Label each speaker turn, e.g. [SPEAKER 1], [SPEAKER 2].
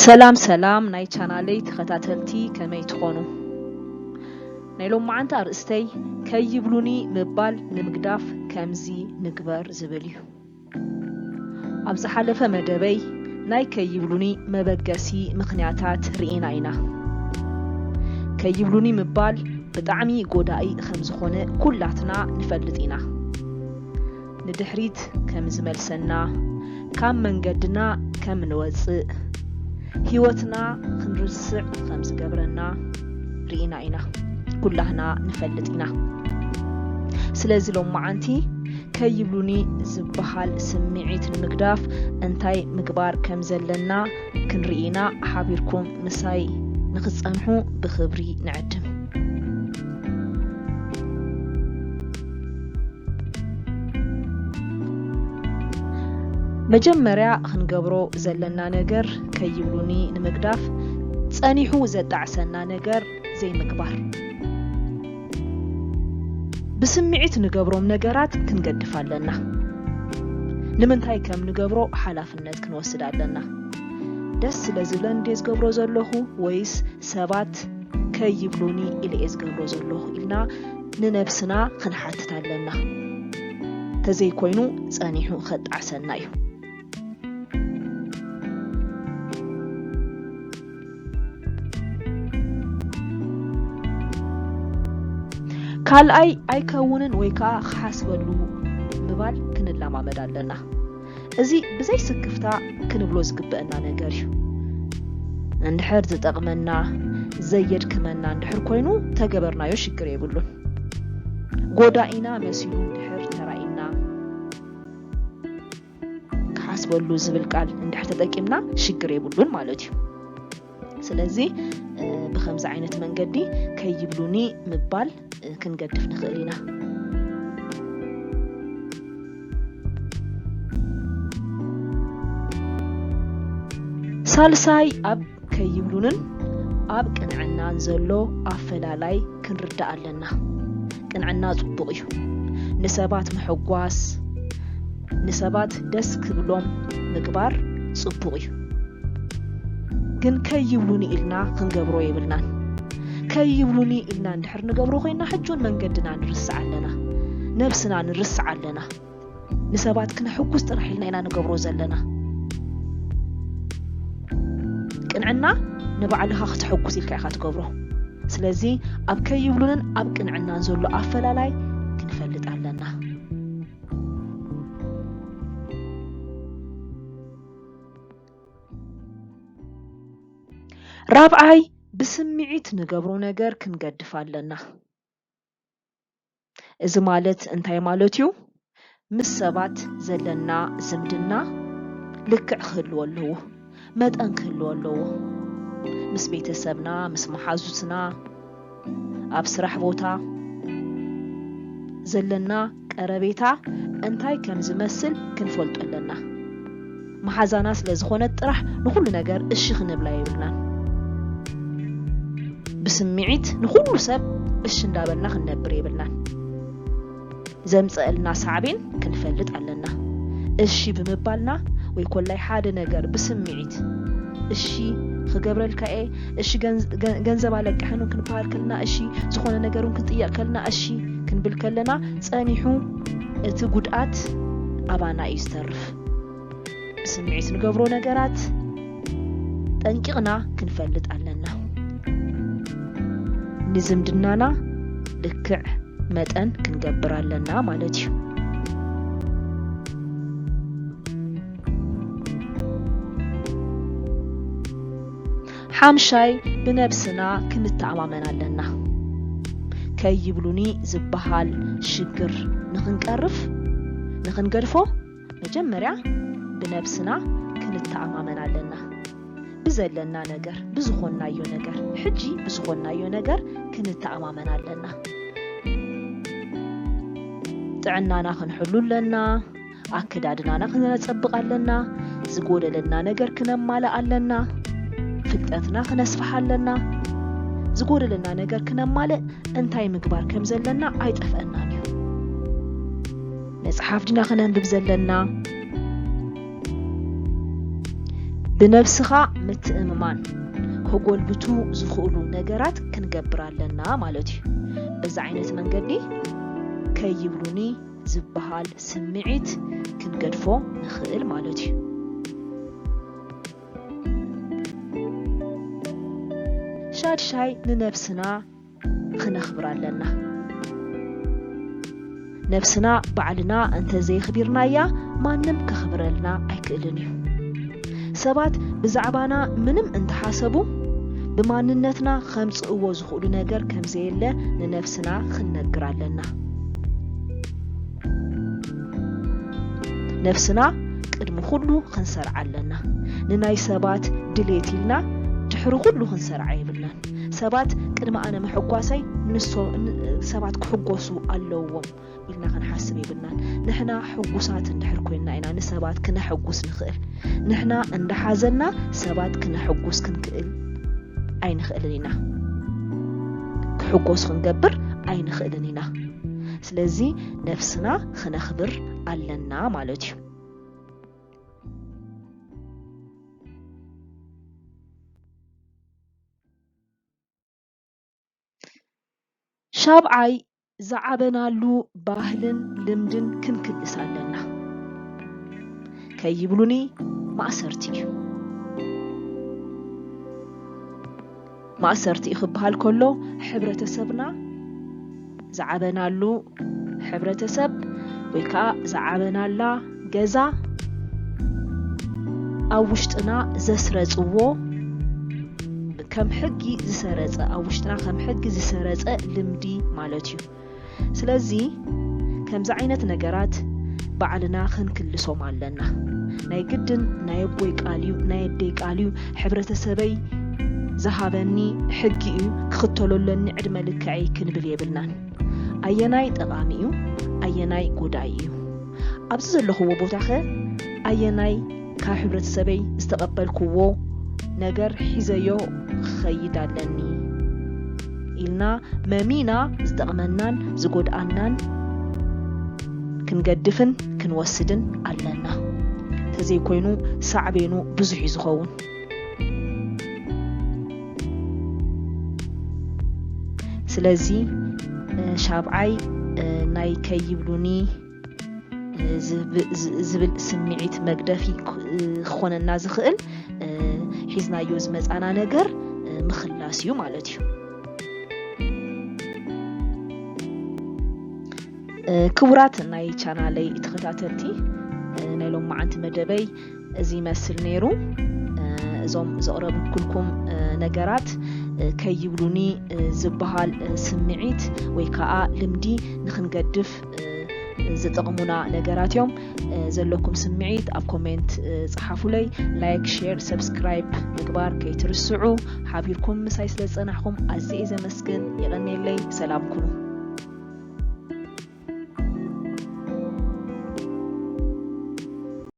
[SPEAKER 1] ሰላም ናይ ቻናለይ ተኸታተልቲ ከመይ ትኾኑ ናይሎም ማዓንታ ርእስተይ ከይብሉኒ ምባል ንምግዳፍ ከምዚ ንግበር ዝብል እዩ ኣብ ዝሓለፈ መደበይ ናይ ከይብሉኒ መበገሲ ምኽንያታት ርኢና ኢና ከይብሉኒ ምባል ብጣዕሚ ጎዳኢ ከም ዝኾነ ኩላትና ንፈልጥ ኢና ንድሕሪት ከም ዝመልሰና ካብ መንገድና ከም ንወፅእ ህይወትና ክንርስዕ ከም ዝገብረና ርኢና ኢና ኩላህና ንፈልጥ ኢና ስለዚ ሎም ማዓንቲ ከይብሉኒ ዝበሃል ስምዒት ንምግዳፍ እንታይ ምግባር ከም ዘለና ክንርኢና ሓቢርኩም ምሳይ ንኽጸንሑ ብኽብሪ ንዕድም መጀመርያ ክንገብሮ ዘለና ነገር ከይብሉኒ ንምግዳፍ ጸኒሑ ዘጣዕሰና ነገር ዘይምግባር ብስምዒት ንገብሮም ነገራት ክንገድፍ ኣለና ንምንታይ ከም ንገብሮ ሓላፍነት ክንወስድ ኣለና ደስ ስለዝብለን ደስ ገብሮ ዘለኹ ወይስ ሰባት ከይብሉኒ ኢልኤ ዝገብሮ ዘለኹ ኢልና ንነብስና ክንሓትት ኣለና ተዘይኮይኑ ጸኒሑ ኸጣዕሰና እዩ ካልኣይ ኣይከውንን ወይ ከዓ ክሓስበሉ ምባል ክንለማመድ ኣለና እዚ ብዘይ ስክፍታ ክንብሎ ዝግበአና ነገር እዩ እንድሕር ዝጠቕመና ዘየድክመና እንድሕር ኮይኑ ተገበርናዮ ሽግር የብሉን ጎዳኢና መሲሉ እንድሕር ተራኢና ክሓስበሉ ዝብል ቃል እንድሕር ተጠቂምና ሽግር የብሉን ማለት እዩ ስለዚ ብከምዚ ዓይነት መንገዲ ከይብሉኒ ምባል ክንገድፍ ንኽእል ኢና ሳልሳይ ኣብ ከይብሉንን ኣብ ቅንዕናን ዘሎ ኣፈላላይ ክንርዳእ ኣለና ቅንዕና ጽቡቕ እዩ ንሰባት ምሕጓስ ንሰባት ደስ ክብሎም ምግባር ጽቡቕ እዩ ግን ከይብሉኒ ኢልና ክንገብሮ የብልናን ከይብሉኒ ኢልና እንድሕር ንገብሮ ኮይና ሕጁን መንገድና ንርስዕ ኣለና ነብስና ንርስዕ ኣለና ንሰባት ክንሕጉስ ጥራሕ ኢልና ኢና ንገብሮ ዘለና ቅንዕና ንባዕልኻ ክትሕጉስ ኢልካ ኢኻ ትገብሮ ስለዚ ኣብ ከይብሉንን ኣብ ቅንዕናን ዘሎ ኣፈላላይ ክንፈልጥ ኣለና ራብዓይ ብስምዒት ንገብሮ ነገር ክንገድፍ ኣለና እዚ ማለት እንታይ ማለት እዩ ምስ ሰባት ዘለና ዝምድና ልክዕ ክህልዎ ኣለዎ መጠን ክህልዎ ኣለዎ ምስ ቤተሰብና ምስ መሓዙትና ኣብ ስራሕ ቦታ ዘለና ቀረቤታ እንታይ ከም ዝመስል ክንፈልጦ ኣለና መሓዛና ስለ ዝኾነ ጥራሕ ንኹሉ ነገር እሺ ክንብላ የብልናን ብስምዒት ንኹሉ ሰብ እሺ እንዳበልና ክንነብር የብልናን ዘምጽአልና ሳዕቤን ክንፈልጥ ኣለና እሺ ብምባልና ወይ ኮላይ ሓደ ነገር ብስምዒት እሺ ክገብረልካ እሺ ገንዘብ ኣለቅሕኑ ክንባል ከለና እሺ ዝኾነ ነገሩን ክንጥያቅ ከለና እሺ ክንብል ከለና ጸኒሑ እቲ ጉድኣት ኣባና እዩ ዝተርፍ ብስምዒት ንገብሮ ነገራት ጠንቂቕና ክንፈልጥ ኣለና ንዝምድናና ልክዕ መጠን ክንገብር ኣለና ማለት እዩ ሓምሻይ ብነብስና ክንተኣማመን ኣለና ከይብሉኒ ዝበሃል ሽግር ንኽንገድፎ መጀመርያ ብነብስና ክንተኣማመን ኣለና ብዘለና ነገር ብዝኾናዮ ነገር ሕጂ ብዝኾናዮ ነገር ክንተኣማመን ኣለና ጥዕናና ክንሕሉ ኣለና ኣከዳድናና ክነጸብቕ ኣለና ዝጎደለና ነገር ክነማልእ ኣለና ፍልጠትና ክነስፍሕ ኣለና ዝጎደለና ነገር ክነማልእ እንታይ ምግባር ከም ዘለና ኣይጠፍአናን እዩ መጽሓፍ ዲና ክነንብብ ዘለና بنفسها متأممان هقول بتو زخولو نجارات كنجبرالنا مالتي بز عينة منقدي كي يبلوني زبهال سمعت كنقدفو نخيل مالتي شاد شاي لنفسنا خنخبرالنا نفسنا بعلنا أنت زي خبيرنا يا ما نم كخبرلنا أكلني سبات بزعبانا منم انت حاسبو بماننتنا خمس أوز خلو نجار كم زيلة لنفسنا خنقرالنا نفسنا قدم خلو خنسر علنا نناي سبات دليتيلنا تحرو خلو خنسر عيبنا سبات قدم أنا محقواسي نسو سبات كحقوسو اللوم إلنا خنحسب يبنا نحنا حقوسات ندحر كوينا إنا نسبات كنا حقوس نخيل نحنا اندحازنا سبات كنا حقوس كنكئل أي نخيلنا كحقوس خنقبر أي نخيلنا سلازي نفسنا خنخبر علنا مالتي شابعي زعبنا له باهلن لمدن كنكلسالنا كي يبلوني ما أسرتي خبها الكله حبرة سبنا زعبنا له حبرة سب ويكا زعبنا لا جزا أوشتنا زسرزو كم حقي زسرز أوشتنا كم حقي زسرز لمدي مالتيو سلازي كم زعينة نجارات بعلنا خن كل صوم علنا ناي جدن ناي بويك عليو ناي ديك عليو حبرة سبي زهابني حقي خطلو لني عد ملك عيكن بليبلنان أيناي تغاميو أيناي قدايو أبزز اللي هو بوتاخه أيناي كحبرة سبي استقبل كوو نجار حزيو خيدا لني إلنا مامينا زدقمنان زقود آنان كنقدفن كنوسدن علنا تزي كوينو صعبينو بزحي زخون سلازي شابعي ناي كيبلوني زبل سمعيت مقدفي خونا النازخل حيزنا يوز مزعنا نجر مخلاسيو مالتيو كورات ناي channel تخطاتلتي نايلوم معنت مدبي زي مسل نيرو زوم زقرب كلكم نجارات كي يبلوني زبهال سمعيت ويكاء لمدي نخنقدف زتقمونا نجارات يوم زلكم سمعيت أب كومنت صحفوا لي لايك شير سبسكرايب مقبار كي ترسعوا حابيركم مسايس لصنعكم عزيزة مسكن يغني لي سلام كنو